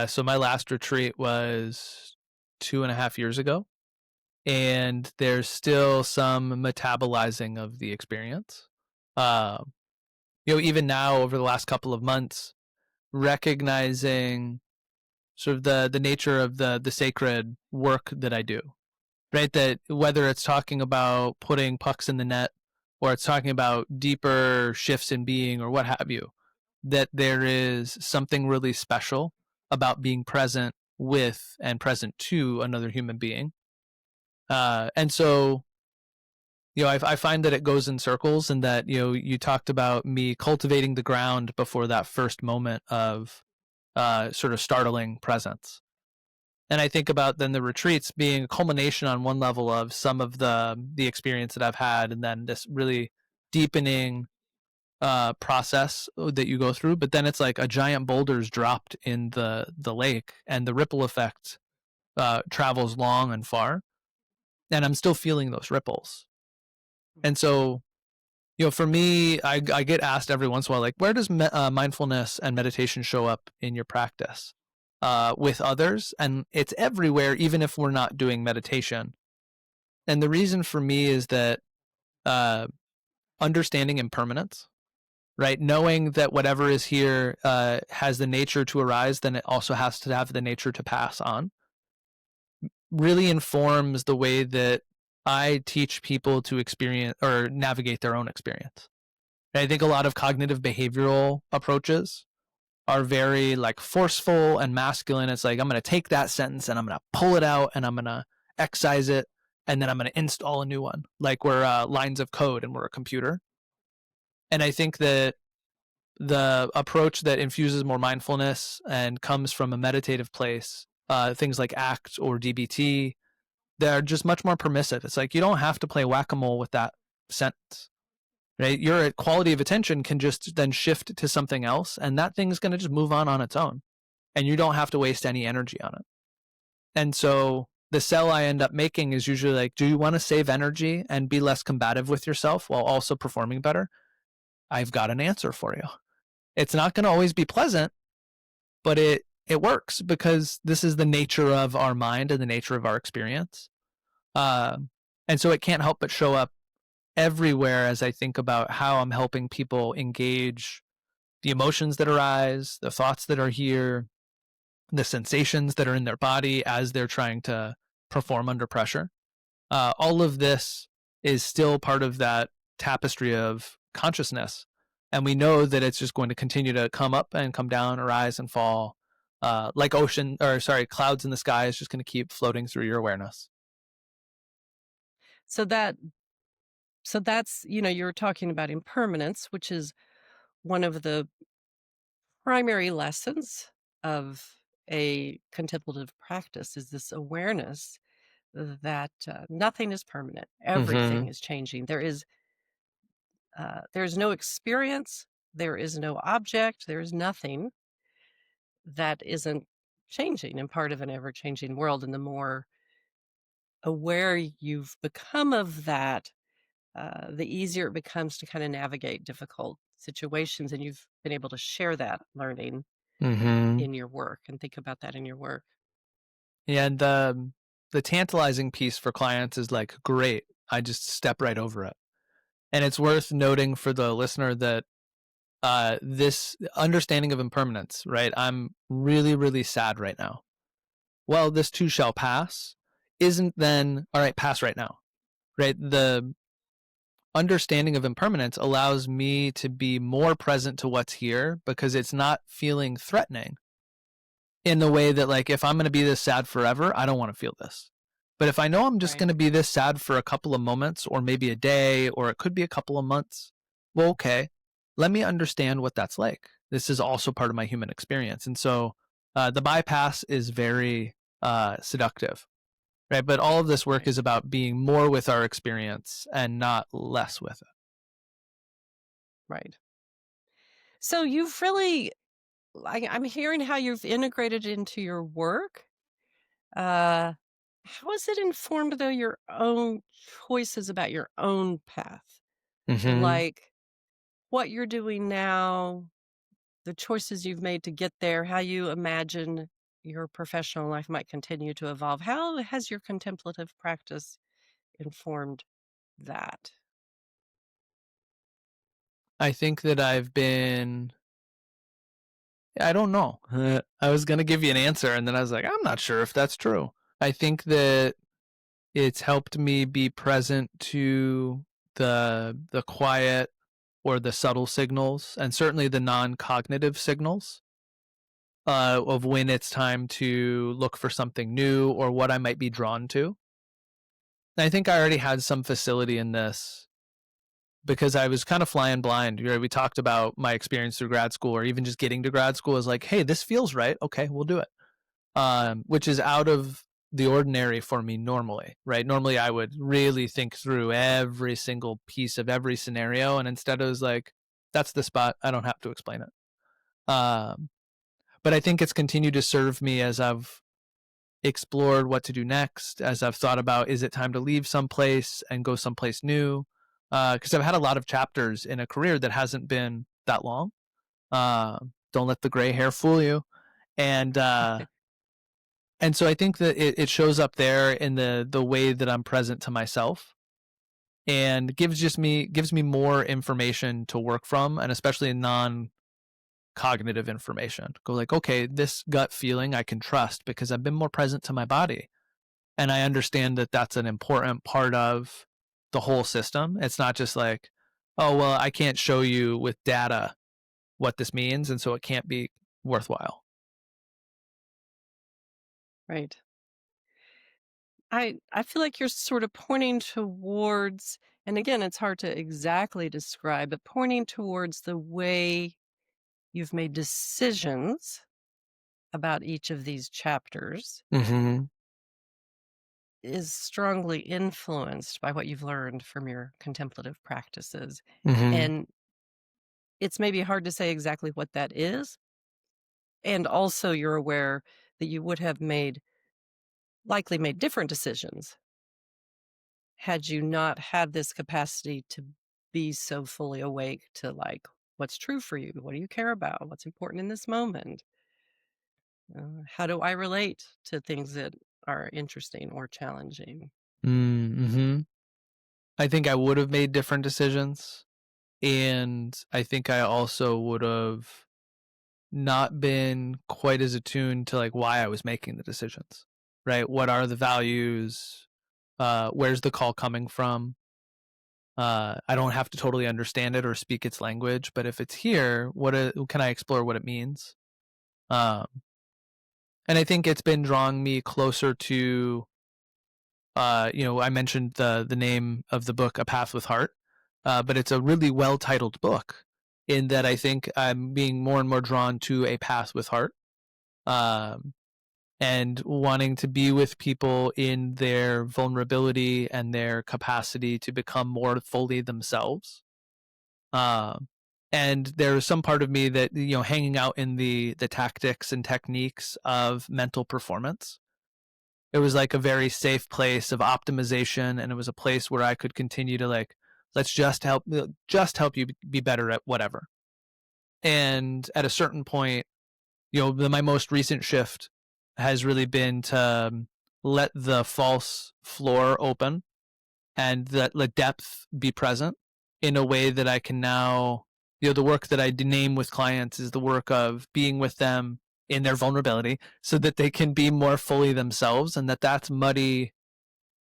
So my last retreat was 2.5 years ago, and there's still some metabolizing of the experience. Uh, even now over the last couple of months, recognizing sort of the nature of the sacred work that I do, right? That whether it's talking about putting pucks in the net or it's talking about deeper shifts in being or what have you, that there is something really special about being present with and present to another human being. And so, I find that it goes in circles and that, you talked about me cultivating the ground before that first moment of sort of startling presence. And I think about then the retreats being a culmination on one level of some of the experience that I've had, and then this really deepening process that you go through. But then it's like a giant boulder's dropped in the lake, and the ripple effect travels long and far, and I'm still feeling those ripples. And so, for me, I get asked every once in a while, like, where does mindfulness and meditation show up in your practice with others? And it's everywhere, even if we're not doing meditation. And the reason for me is that uh, understanding impermanence, right? Knowing that whatever is here has the nature to arise, then it also has to have the nature to pass on, really informs the way that I teach people to experience or navigate their own experience. And I think a lot of cognitive behavioral approaches are very like forceful and masculine. It's like, I'm going to take that sentence and I'm going to pull it out and I'm going to excise it and then I'm going to install a new one. Like we're lines of code and we're a computer. And I think that the approach that infuses more mindfulness and comes from a meditative place, things like ACT or DBT, they're just much more permissive. It's like you don't have to play whack-a-mole with that sentence, right? Your quality of attention can just then shift to something else, and that thing's going to just move on its own, and you don't have to waste any energy on it. And so the sell I end up making is usually like, do you want to save energy and be less combative with yourself while also performing better? I've got an answer for you. It's not going to always be pleasant, but it works because this is the nature of our mind and the nature of our experience. Uh, and so it can't help but show up everywhere as I think about how I'm helping people engage the emotions that arise, the thoughts that are here, the sensations that are in their body as they're trying to perform under pressure. All of this is still part of that tapestry of consciousness. And we know that it's just going to continue to come up and come down, rise and fall, like clouds in the sky is just going to keep floating through your awareness. So that so that's, you were talking about impermanence, which is one of the primary lessons of a contemplative practice is this awareness that nothing is permanent. Everything Mm-hmm. is changing. There's no experience, there is no object, there is nothing that isn't changing and part of an ever changing world. And the more aware you've become of that, the easier it becomes to kind of navigate difficult situations. And you've been able to share that learning Mm-hmm. in your work and think about that in your work. And the tantalizing piece for clients is like, great, I just step right over it. And it's worth noting for the listener that this understanding of impermanence, right? I'm really, really sad right now. Well, this too shall pass isn't then, all right, pass right now, right? The understanding of impermanence allows me to be more present to what's here because it's not feeling threatening in the way that, like, if I'm going to be this sad forever, I don't want to feel this. But if I know I'm just Right. going to be this sad for a couple of moments or maybe a day or it could be a couple of months, well, okay, let me understand what that's like. This is also part of my human experience. And so the bypass is very seductive, right? But all of this work Right. is about being more with our experience and not less with it. Right. So you've really, I'm hearing how you've integrated into your work. Uh, how has it informed, though, your own choices about your own path? Mm-hmm. Like what you're doing now, the choices you've made to get there, how you imagine your professional life might continue to evolve. How has your contemplative practice informed that? I think that I don't know. I was going to give you an answer and then I was like, I'm not sure if that's true. I think that it's helped me be present to the quiet or the subtle signals and certainly the non-cognitive signals of when it's time to look for something new or what I might be drawn to. And I think I already had some facility in this because I was kind of flying blind. We talked about my experience through grad school or even just getting to grad school is like, hey, this feels right. Okay, we'll do it. Which is out of the ordinary for me normally, right? Normally I would really think through every single piece of every scenario. And instead it was like, that's the spot. I don't have to explain it. But I think it's continued to serve me as I've explored what to do next, as I've thought about, is it time to leave someplace and go someplace new? Because I've had a lot of chapters in a career that hasn't been that long. Don't let the gray hair fool you. And and so I think that it shows up there in the way that I'm present to myself and gives me more information to work from, and especially non cognitive information. Go like, okay, this gut feeling I can trust because I've been more present to my body. And I understand that that's an important part of the whole system. It's not just like, oh, well, I can't show you with data what this means. And so it can't be worthwhile. Right. I feel like you're sort of pointing towards, and again, it's hard to exactly describe, but pointing towards the way you've made decisions about each of these chapters Mm-hmm. is strongly influenced by what you've learned from your contemplative practices. Mm-hmm. And it's maybe hard to say exactly what that is. And also, you're aware that you would have likely made different decisions had you not had this capacity to be so fully awake to like what's true for you, what do you care about, what's important in this moment, how do I relate to things that are interesting or challenging. Mm-hmm. I think I would have made different decisions. And I think I also would have not been quite as attuned to like why I was making the decisions, right? What are the values? Where's the call coming from? I don't have to totally understand it or speak its language, but if it's here, can I explore what it means? Um, and I think it's been drawing me closer to, I mentioned the name of the book, A Path with Heart, but it's a really well titled book. In that, I think I'm being more and more drawn to a path with heart, um, and wanting to be with people in their vulnerability and their capacity to become more fully themselves. Um, and there's some part of me that, hanging out in the tactics and techniques of mental performance, it was like a very safe place of optimization, and it was a place where I could continue to, like, let's just help you be better at whatever. And at a certain point, my most recent shift has really been to, let the false floor open and let the depth be present in a way that I can now, the work that I name with clients is the work of being with them in their vulnerability so that they can be more fully themselves, and that's muddy,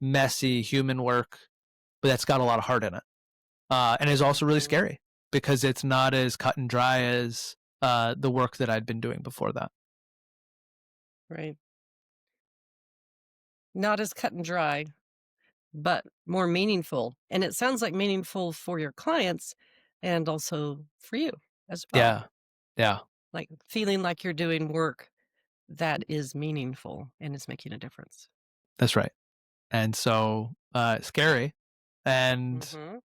messy human work, but that's got a lot of heart in it. And is also really Mhm. scary because it's not as cut and dry as the work that I'd been doing before that. Right. Not as cut and dry, but more meaningful. And it sounds like meaningful for your clients and also for you as well. Yeah. Yeah. Like feeling like you're doing work that is meaningful and is making a difference. That's right. And so, scary. And Mhm.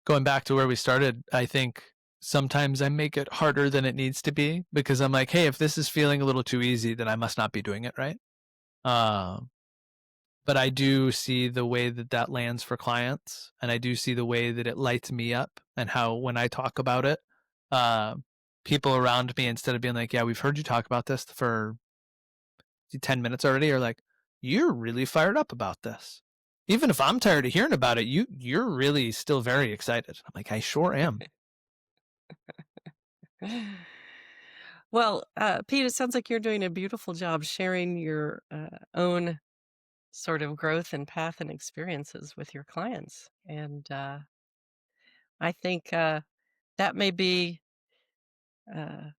going back to where we started, I think sometimes I make it harder than it needs to be because I'm like, hey, if this is feeling a little too easy, then I must not be doing it right. Um, but I do see the way that lands for clients, and I do see the way that it lights me up, and how when I talk about it, uh, people around me, instead of being like, yeah, we've heard you talk about this for 10 minutes already, are like, you're really fired up about this. Even if I'm tired of hearing about it, you're really still very excited. I'm like, I sure am. Well, Pete, it sounds like you're doing a beautiful job sharing your own sort of growth and path and experiences with your clients. And I think that may be uh,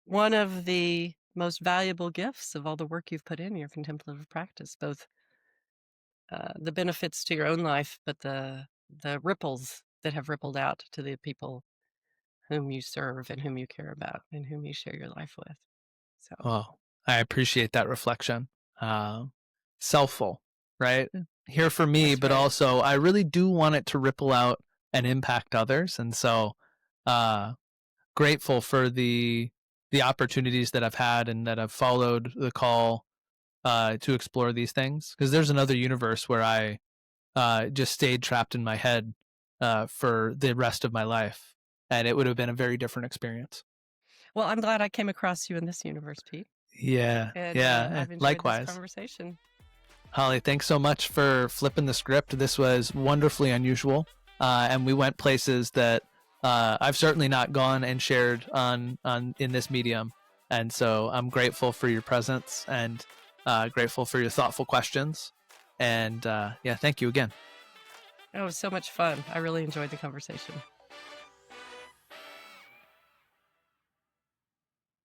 one of the most valuable gifts of all the work you've put in your contemplative practice, both the benefits to your own life, but the ripples that have rippled out to the people whom you serve and whom you care about and whom you share your life with. So Well, I appreciate that reflection. Uh, Selfful, right? Here for me, that's but right. also I really do want it to ripple out and impact others. And so, uh, grateful for the opportunities that I've had and that I've followed the call to explore these things. Because there's another universe where I just stayed trapped in my head for the rest of my life, and it would have been a very different experience. Well, I'm glad I came across you in this universe, Pete, Yeah, and yeah. I've enjoyed this Likewise. conversation. Holly, thanks so much for flipping the script. This was wonderfully unusual, and we went places that I've certainly not gone and shared on in this medium. And so I'm grateful for your presence, and grateful for your thoughtful questions. And yeah, thank you again. It was so much fun. I really enjoyed the conversation.